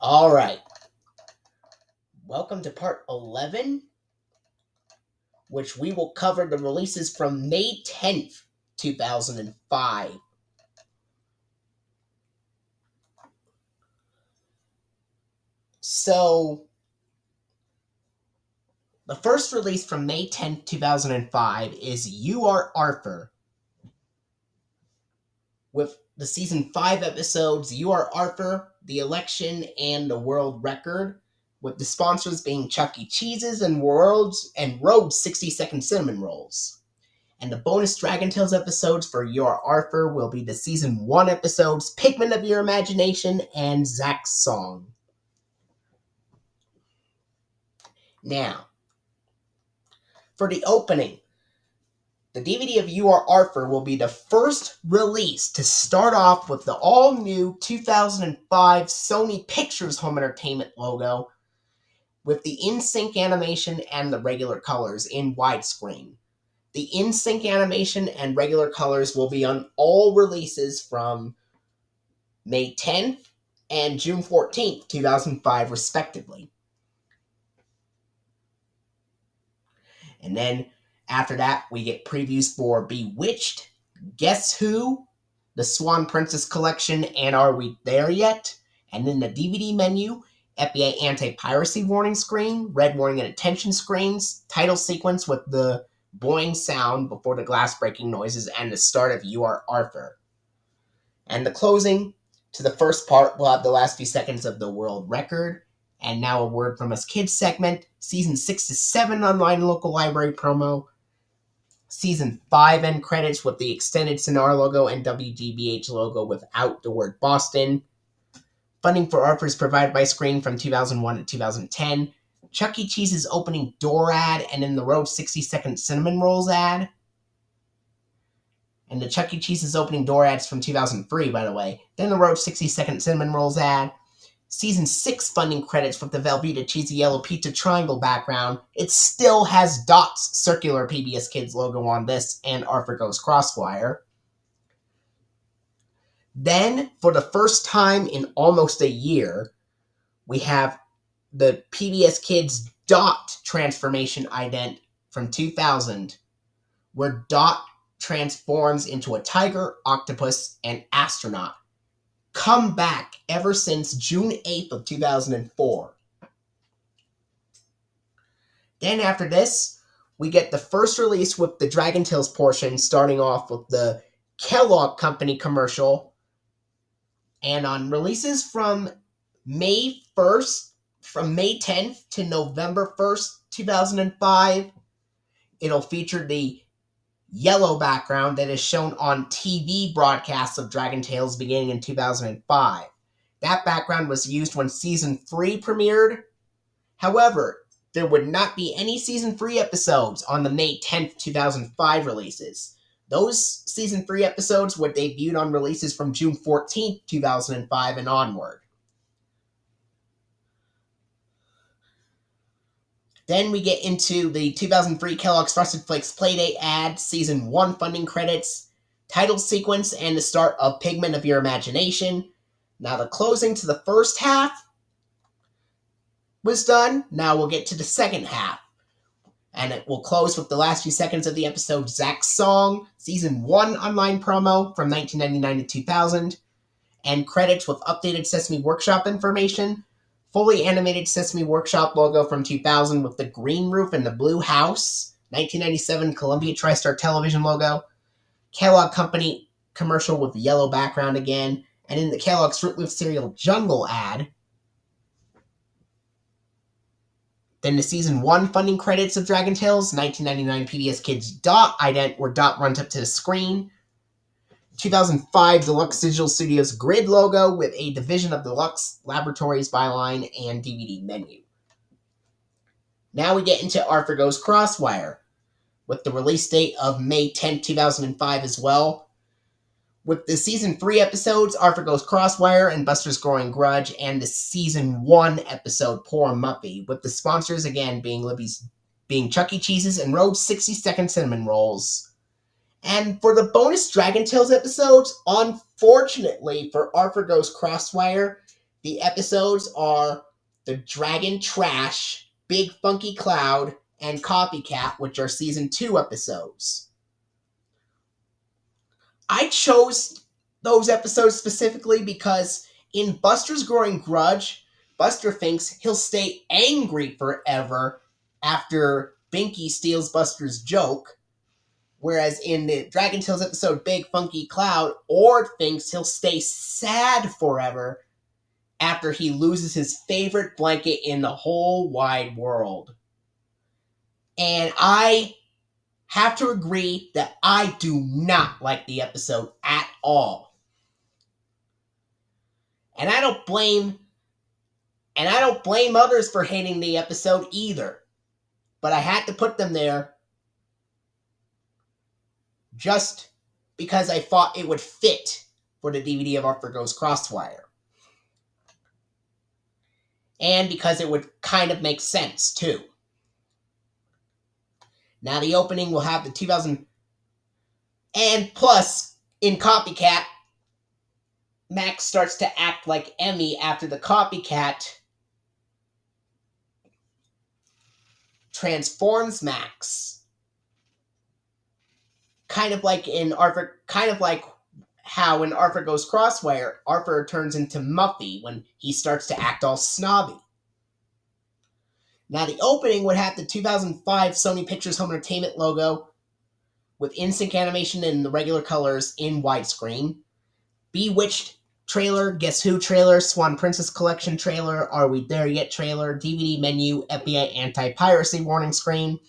All right. Welcome to part 11, which we will cover the releases from May 10th, 2005. So, the first release from May 10th, 2005 is You Are Arthur. With the season 5 episodes, You Are Arthur, The Election, and The World Record, with the sponsors being Chuck E. Cheese's and Rhodes 60-second cinnamon rolls. And the bonus Dragon Tales episodes for Your Arthur will be the season 1 episodes Pigment of Your Imagination and Zach's Song. Now, for the opening, the DVD of You Are Arthur will be the first release to start off with the all-new 2005 Sony Pictures Home Entertainment logo with the in-sync animation and the regular colors in widescreen. The in-sync animation and regular colors will be on all releases from May 10th and June 14th, 2005, respectively. And then after that, we get previews for Bewitched, Guess Who, the Swan Princess Collection, and Are We There Yet? And in the DVD menu, FBA anti-piracy warning screen, red warning and attention screens, title sequence with the boing sound before the glass breaking noises, and the start of You Are Arthur. And the closing to the first part will have the last few seconds of the world record. And now a word from us kids segment, season 6 to 7 online local library promo, season 5 end credits with the extended Sonar logo and WGBH logo without the word Boston. Funding for Arthur is provided by Screen from 2001 to 2010. Chuck E. Cheese's opening door ad and in the Rhodes 60-second cinnamon rolls ad. And the Chuck E. Cheese's opening door ads from 2003, by the way. Then the Rhodes 60-second cinnamon rolls ad. Season 6 funding credits with the Velveeta Cheesy Yellow Pizza Triangle background. It still has Dot's circular PBS Kids logo on this and Arthur Goes Crosswire. Then, for the first time in almost a year, we have the PBS Kids Dot transformation ident from 2000, where Dot transforms into a tiger, octopus, and astronaut. Come back ever since June 8th of 2004. Then after this, we get the first release with the Dragon Tales portion, starting off with the Kellogg Company commercial. And on releases from May 1st, from May 10th to November 1st, 2005, it'll feature the yellow background that is shown on TV broadcasts of Dragon Tales beginning in 2005. That background was used when Season 3 premiered. However, there would not be any Season 3 episodes on the May 10th, 2005 releases. Those Season 3 episodes were debuted on releases from June 14th, 2005 and onward. Then we get into the 2003 Kellogg's Frosted Flakes Playdate ad, Season 1 funding credits, title sequence, and the start of Pigment of Your Imagination. Now the closing to the first half was done. Now we'll get to the second half. And it will close with the last few seconds of the episode Zach's Song, Season 1 online promo from 1999 to 2000, and credits with updated Sesame Workshop information, fully animated Sesame Workshop logo from 2000 with the green roof and the blue house, 1997 Columbia TriStar television logo, Kellogg Company commercial with the yellow background again, and in the Kellogg's Fruit Loop cereal Jungle ad. Then the Season 1 funding credits of Dragon Tales, 1999 PBS Kids Dot ident where Dot runs up to the screen, 2005 Deluxe Digital Studios Grid logo with a division of Deluxe Laboratories byline and DVD menu. Now we get into Arthur Goes Crosswire, with the release date of May 10, 2005 as well. With the Season 3 episodes, Arthur Goes Crosswire and Buster's Growing Grudge, and the Season 1 episode, Poor Muppy, with the sponsors again being Chuck E. Cheese's and Rhodes 60-second cinnamon rolls. And for the bonus Dragon Tales episodes, unfortunately for Arthur Goes Crosswire, The episodes are The Dragon Trash, Big Funky Cloud, and Copycat, which are season 2 episodes. I chose those episodes specifically because in Buster's Growing Grudge, Buster thinks he'll stay angry forever after Binky steals Buster's joke, whereas in the Dragon Tales episode Big Funky Cloud, Ord thinks he'll stay sad forever after he loses his favorite blanket in the whole wide world. And I have to agree that I do not like the episode at all. And I don't blame others for hating the episode either. But I had to put them there just because I thought it would fit for the DVD of Arthur Goes Crossfire. And because it would kind of make sense, too. Now the opening will have the 2000... And plus, in Copycat, Max starts to act like Emmy after the Copycat transforms Max. Kind of like how in Arthur Goes Crossfire, Arthur turns into Muffy when he starts to act all snobby. Now the opening would have the 2005 Sony Pictures Home Entertainment logo with in-sync animation in the regular colors in widescreen. Bewitched trailer, Guess Who trailer, Swan Princess Collection trailer, Are We There Yet trailer, DVD menu, FBI anti-piracy warning screen,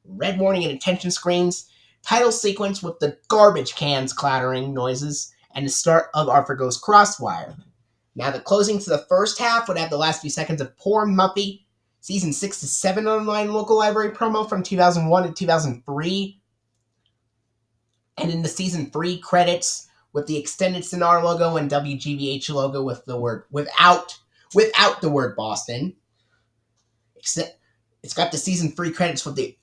red warning and attention screens, title sequence with the garbage cans clattering noises, and the start of Arthur Goes Crossfire. Now the closing to the first half would have the last few seconds of Poor Muffy, season 6 to 7 online local library promo from 2001 to 2003, and in the season 3 credits with the extended Sonar logo and WGBH logo with the word without the word Boston. It's got the season 3 credits with the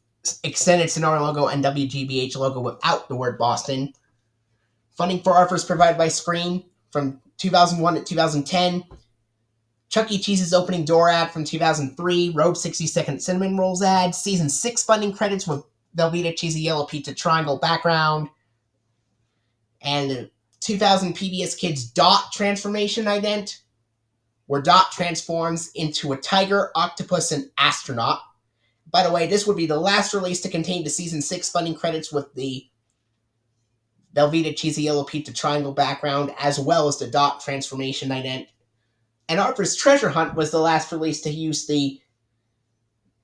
extended Sonar logo and WGBH logo without the word Boston. Funding for Arthur's provided by Screen from 2001 to 2010. Chuck E. Cheese's opening door ad from 2003. Road 60-second cinnamon rolls ad. Season 6 funding credits with Velveeta Cheesy Yellow Pizza Triangle background. And 2000 PBS Kids Dot transformation ident, where Dot transforms into a tiger, octopus, and astronaut. By the way, this would be the last release to contain the season 6 funding credits with the Velveeta Cheesy Yellow Pizza Triangle background, as well as the Dot transformation ident. And Arthur's Treasure Hunt was the last release to use the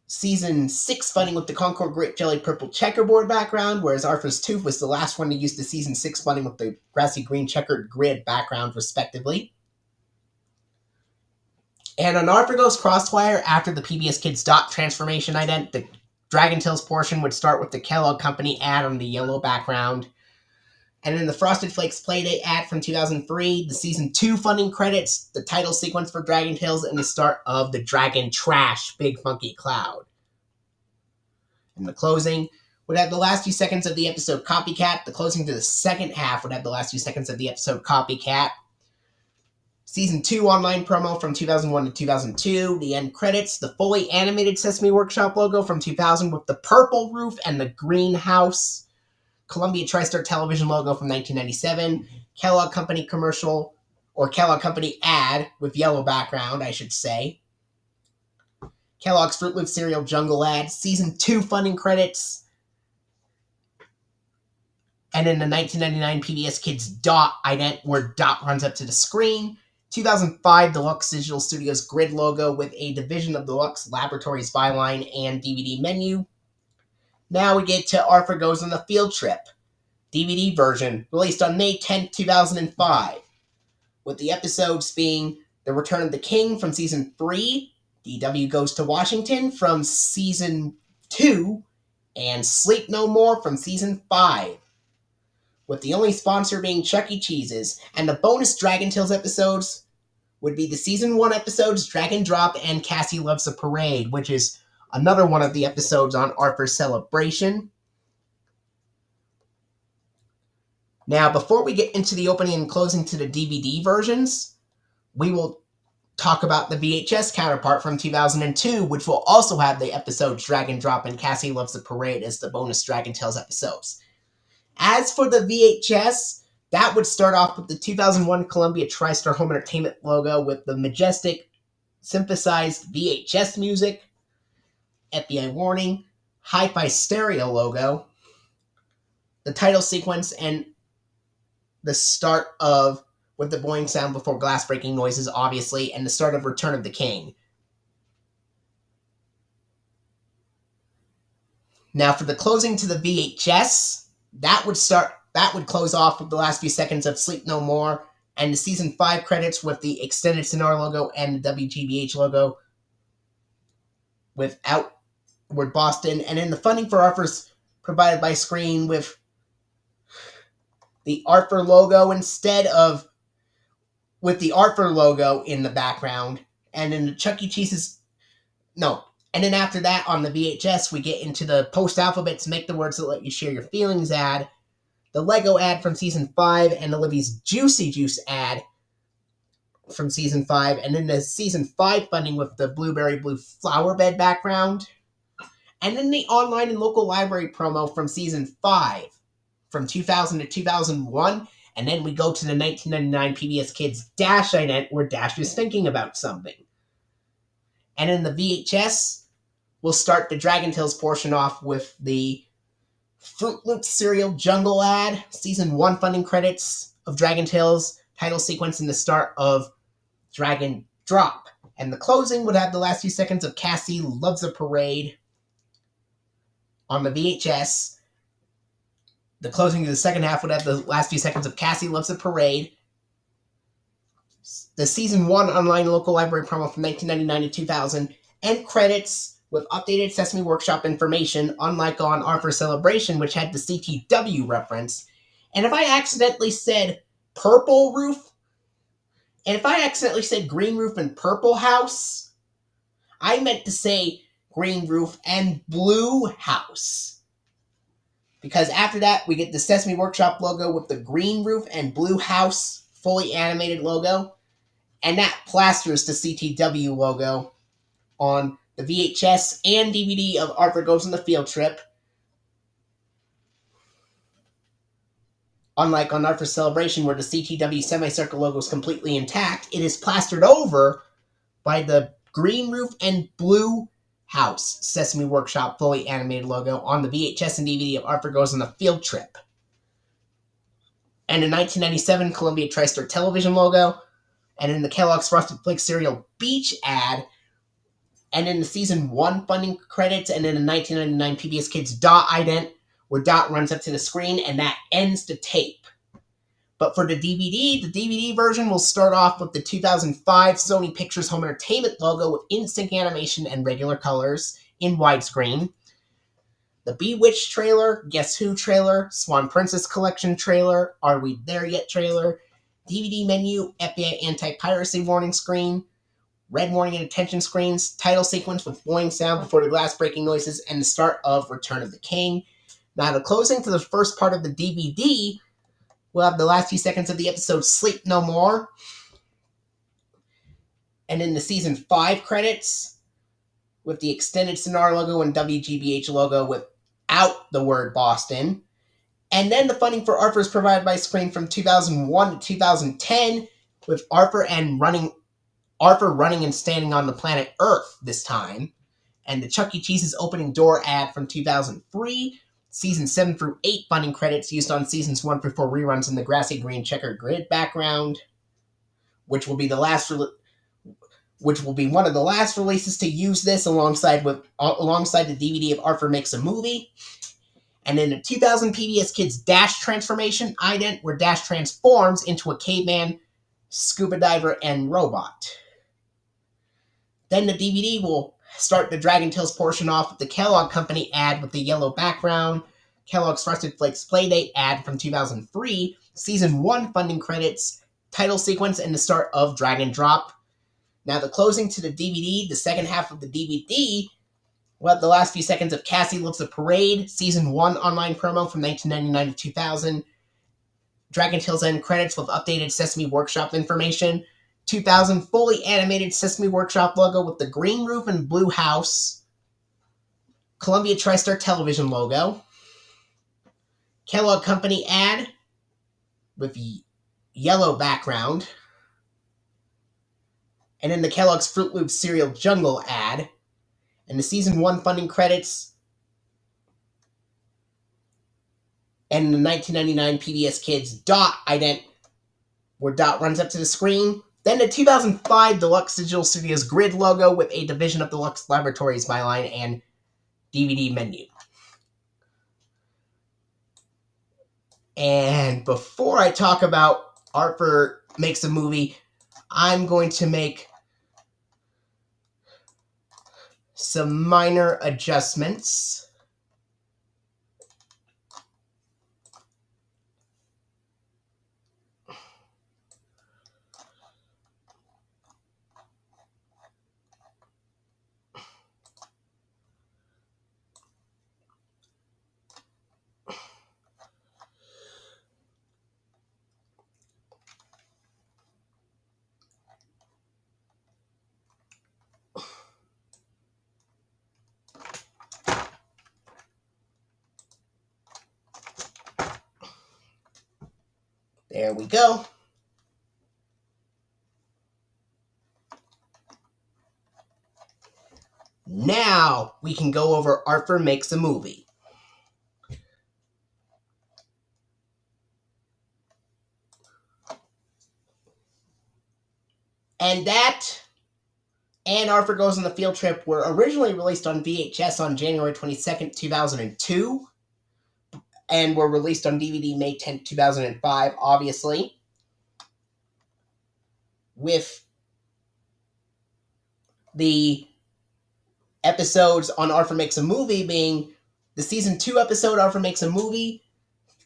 season 6 funding with the Concord Grape Jelly Purple checkerboard background, whereas Arthur's Tooth was the last one to use the season 6 funding with the grassy green checkered grid background, respectively. And on Arthur Goes Crossfire, after the PBS Kids Dot transformation ident, the Dragon Tales portion would start with the Kellogg Company ad on the yellow background. And in the Frosted Flakes Playdate ad from 2003, the season 2 funding credits, the title sequence for Dragon Tales, and the start of the Dragon Trash, Big Funky Cloud. And the closing would have the last few seconds of the episode Copycat. The closing to the second half would have the last few seconds of the episode Copycat. Season 2 online promo from 2001 to 2002. The end credits, the fully animated Sesame Workshop logo from 2000 with the purple roof and the green house. Columbia TriStar Television logo from 1997. Kellogg Company commercial, or Kellogg Company ad with yellow background, I should say. Kellogg's Fruit Loop cereal jungle ad. Season 2 funding credits. And in the 1999 PBS Kids Dot ident, where Dot runs up to the screen. 2005 Deluxe Digital Studios grid logo with a division of Deluxe Laboratories byline and DVD menu. Now we get to Arthur Goes on the Field Trip, DVD version, released on May 10th, 2005, with the episodes being The Return of the King from Season 3, DW Goes to Washington from Season 2, and Sleep No More from Season 5, with the only sponsor being Chuck E. Cheese's, and the bonus Dragon Tales episodes would be the Season 1 episodes Dragon Drop and Cassie Loves a Parade, which is another one of the episodes on Arthur's Celebration. Now, before we get into the opening and closing to the DVD versions, we will talk about the VHS counterpart from 2002, which will also have the episodes Dragon Drop and Cassie Loves the Parade as the bonus Dragon Tales episodes. As for the VHS, that would start off with the 2001 Columbia TriStar Home Entertainment logo with the majestic synthesized VHS music, FBI warning, hi-fi stereo logo, the title sequence, and the start of with the boing sound before glass breaking noises, obviously, and the start of Return of the King. Now for the closing to the VHS, that would close off with the last few seconds of Sleep No More and the season 5 credits with the extended Sonar logo and the WGBH logo with Outward Boston, and then the funding for ARFR's provided by Screen with the ARFR logo with the ARFR logo in the background, and then the Chuck E. Cheese's no. And then after that, on the VHS, we get into the post-alphabets, Make the Words That Let You Share Your Feelings ad, the Lego ad from Season 5, and Olivia's Juicy Juice ad from Season 5, and then the Season 5 funding with the Blueberry Blue flower bed background, and then the online and local library promo from Season 5, from 2000 to 2001, and then we go to the 1999 PBS Kids Dash ident, where Dash is thinking about something. And in the VHS, we'll start the Dragon Tales portion off with the Fruit Loops cereal Jungle ad, Season 1 funding credits of Dragon Tales, title sequence, and the start of Dragon Drop. And the closing would have the last few seconds of Cassie Loves a Parade on the VHS. The closing of the second half would have the last few seconds of Cassie Loves a Parade. The Season 1 online local library promo from 1999 to 2000, and credits with updated Sesame Workshop information, unlike on ARFR Celebration, which had the CTW reference. And if I accidentally said Purple Roof, and if I accidentally said Green Roof and Purple House, I meant to say Green Roof and Blue House. Because after that, we get the Sesame Workshop logo with the Green Roof and Blue House fully animated logo. And that plasters the CTW logo on the VHS and DVD of ARFR Goes on the Field Trip. Unlike on ARFR Celebration, where the CTW semicircle logo is completely intact, it is plastered over by the Green Roof and Blue House Sesame Workshop fully animated logo on the VHS and DVD of ARFR Goes on the Field Trip. And the 1997 Columbia TriStar television logo, and in the Kellogg's Frosted Flakes cereal Beach ad, and in the Season 1 funding credits, and in the 1999 PBS Kids Dot ident, where Dot runs up to the screen, and that ends the tape. But for the DVD version will start off with the 2005 Sony Pictures Home Entertainment logo with in-sync animation and regular colors in widescreen. The Bewitched trailer, Guess Who trailer, Swan Princess Collection trailer, Are We There Yet trailer, DVD menu, FBI anti-piracy warning screen, red warning and attention screens, title sequence with boing sound before the glass breaking noises, and the start of Return of the King. Now, the closing to the first part of the DVD will have the last few seconds of the episode Sleep No More. And in the Season 5 credits, with the extended Sonar logo and WGBH logo without the word Boston. And then the funding for ARFR is provided by Screen from 2001 to 2010, with ARFR running and standing on the planet Earth this time. And the Chuck E. Cheese's opening door ad from 2003, Season 7 through 8 funding credits used on Seasons 1 through 4 reruns in the grassy green checkered grid background, which will be one of the last releases to use this alongside the DVD of ARFR Makes a Movie. And then the 2000 PBS Kids Dash transformation ident, where Dash transforms into a caveman, scuba diver, and robot. Then the DVD will start the Dragon Tales portion off with the Kellogg Company ad with the yellow background, Kellogg's Frosted Flakes Playdate ad from 2003, Season 1 funding credits, title sequence, and the start of Dragon Drop. Now the closing to the DVD, the second half of the DVD, will have the last few seconds of Cassie Loves a Parade, Season 1 online promo from 1999 to 2000, Dragon Tales end credits with updated Sesame Workshop information, 2000 fully animated Sesame Workshop logo with the green roof and blue house. Columbia TriStar television logo. Kellogg Company ad with yellow background. And then the Kellogg's Fruit Loops cereal Jungle ad. And the season 1 funding credits. And the 1999 PBS Kids dot ident, where dot runs up to the screen. Then the 2005 Deluxe Digital Studios grid logo with a division of Deluxe Laboratories byline and DVD menu. And before I talk about Art for Makes a Movie, I'm going to make some minor adjustments. There we go. Now we can go over Art for Makes a Movie. And that and Art for Goes on the Field Trip were originally released on VHS on January 22nd, 2002, and were released on DVD May 10th, 2005, obviously, with the episodes on Art for Makes a Movie being the Season 2 episode, Art for Makes a Movie,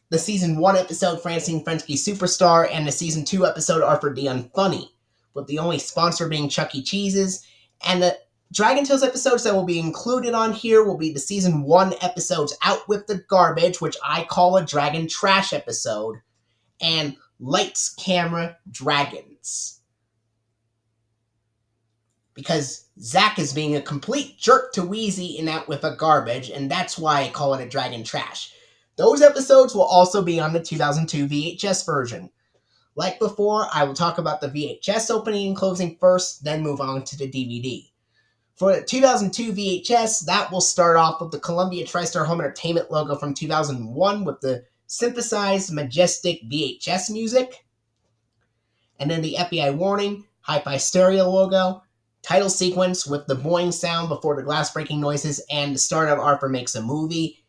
the Season 1 episode, Francine Frensky Superstar, and the Season 2 episode, Art for the Unfunny, with the only sponsor being Chuck E. Cheese's. And the Dragon Tales episodes that will be included on here will be the Season 1 episodes, Out with the Garbage, which I call a Dragon Trash episode, and Lights, Camera, Dragons. Because Zach is being a complete jerk to Wheezy in Out with a Garbage, and that's why I call it a Dragon Trash. Those episodes will also be on the 2002 VHS version. Like before, I will talk about the VHS opening and closing first, then move on to the DVD. For the 2002 VHS, that will start off with the Columbia TriStar Home Entertainment logo from 2001 with the synthesized, majestic VHS music. And then the FBI warning, hi-fi stereo logo, title sequence with the boing sound before the glass breaking noises, and the start of Art for Makes a Movie.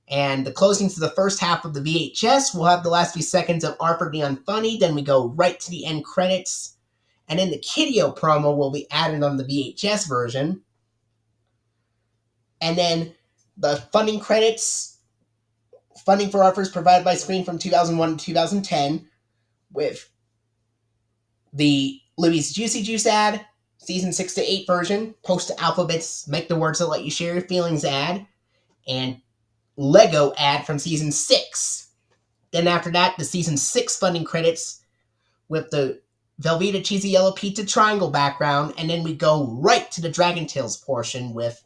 And the closing to the first half of the VHS will have the last few seconds of Art for the Unfunny, then we go right to the end credits. And then the Kiddio promo will be added on the VHS version. And then the funding credits, funding for Art for is provided by Screen from 2001 to 2010, with the Louis Juicy Juice ad, Season 6 to 8 version, Post to Alphabets, Make the Words That Let You Share Your Feelings ad, and Lego ad from Season 6. Then after that, the Season 6 funding credits with the Velveeta Cheesy Yellow Pizza Triangle background, and then we go right to the Dragon Tales portion with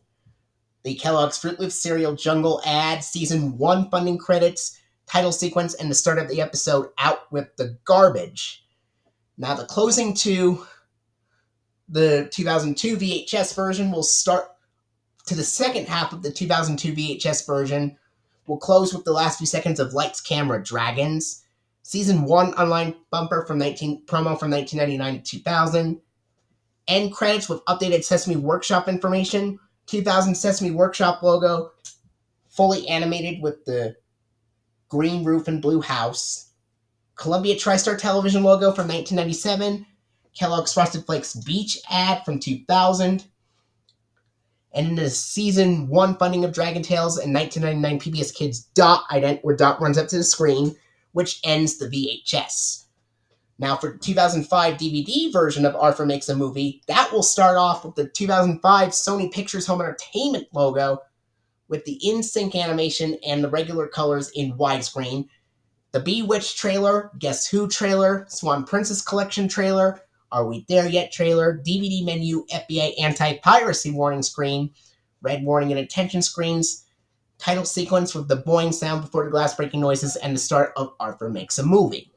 the Kellogg's Fruit Loops cereal Jungle ad, Season 1 funding credits, title sequence, and the start of the episode Out with the Garbage. Now the closing to the 2002 VHS version will start to the second half of the 2002 VHS version. We'll close with the last few seconds of Lights, Camera, Dragons. Season 1 online bumper from promo from 1999 to 2000. End credits with updated Sesame Workshop information. 2000 Sesame Workshop logo, fully animated with the green roof and blue house. Columbia TriStar television logo from 1997. Kellogg's Frosted Flakes Beach ad from 2000. And in the Season 1 funding of Dragon Tales and 1999 PBS Kids dot ident, where dot runs up to the screen, which ends the VHS. Now for the 2005 DVD version of Art for Makes a Movie, that will start off with the 2005 Sony Pictures Home Entertainment logo with the in-sync animation and the regular colors in widescreen, the Bewitched trailer, Guess Who trailer, Swan Princess Collection trailer, Are We There Yet trailer, DVD menu, FBI anti-piracy warning screen, red warning and attention screens, title sequence with the boing sound before the glass breaking noises, and the start of Arthur Makes a Movie.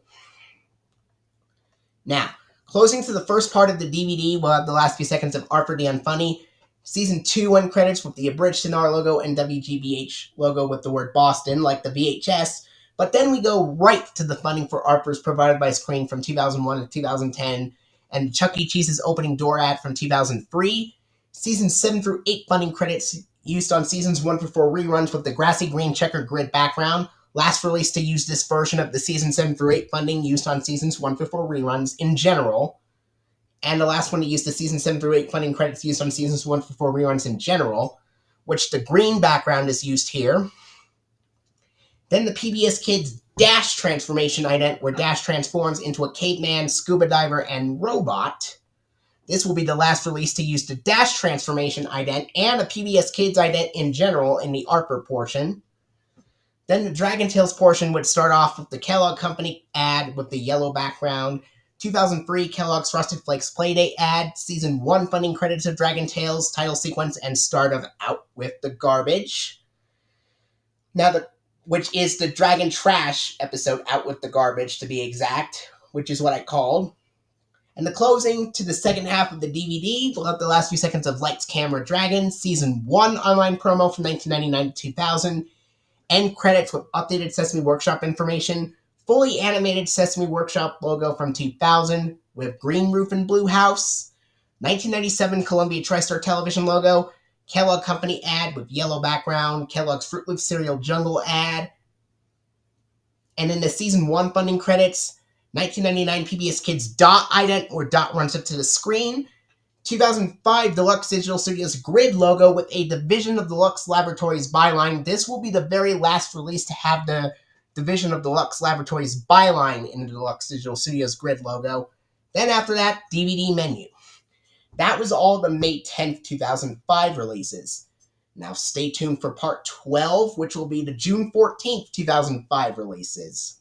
Now, closing to the first part of the DVD, we'll have the last few seconds of Arthur the Unfunny, Season 2 end credits with the abridged Sonar logo and WGBH logo with the word Boston, like the VHS. But then we go right to the funding for Arthur's provided by Screen from 2001 to 2010, and Chuck E. Cheese's opening door ad from 2003. Season 7 through 8 funding credits used on Seasons 1 through 4 reruns with the grassy green checker grid background. Last release to use this version of the Season 7 through 8 funding used on Seasons 1 through 4 reruns in general. And the last one to use the Season 7 through 8 funding credits used on Seasons 1 through 4 reruns in general, which the green background is used here. Then the PBS Kids Dash transformation ident, where Dash transforms into a caveman, scuba diver, and robot. This will be the last release to use the Dash transformation ident and a PBS Kids ident in general in the Arthur portion. Then the Dragon Tales portion would start off with the Kellogg Company ad with the yellow background, 2003 Kellogg's Frosted Flakes Playdate ad, Season 1 funding credits of Dragon Tales, title sequence, and start of Out with the Garbage. Now, which is the Dragon Trash episode, Out with the Garbage to be exact, which is what I called. And the closing to the second half of the DVD, we'll have the last few seconds of Lights, Camera, Dragon, Season 1 online promo from 1999 to 2000, end credits with updated Sesame Workshop information, fully animated Sesame Workshop logo from 2000 with green roof and blue house, 1997 Columbia TriStar television logo, Kellogg Company ad with yellow background, Kellogg's Fruit Loop cereal jungle ad, and in the Season 1 funding credits, 1999 PBS Kids Dot ident, where Dot runs up to the screen, 2005 Deluxe Digital Studios grid logo with a Division of Deluxe Laboratories byline. This will be the very last release to have the Division of Deluxe Laboratories byline in the Deluxe Digital Studios grid logo. Then after that, DVD menu. That was all the May 10th, 2005 releases. Now stay tuned for part 12, which will be the June 14th, 2005 releases.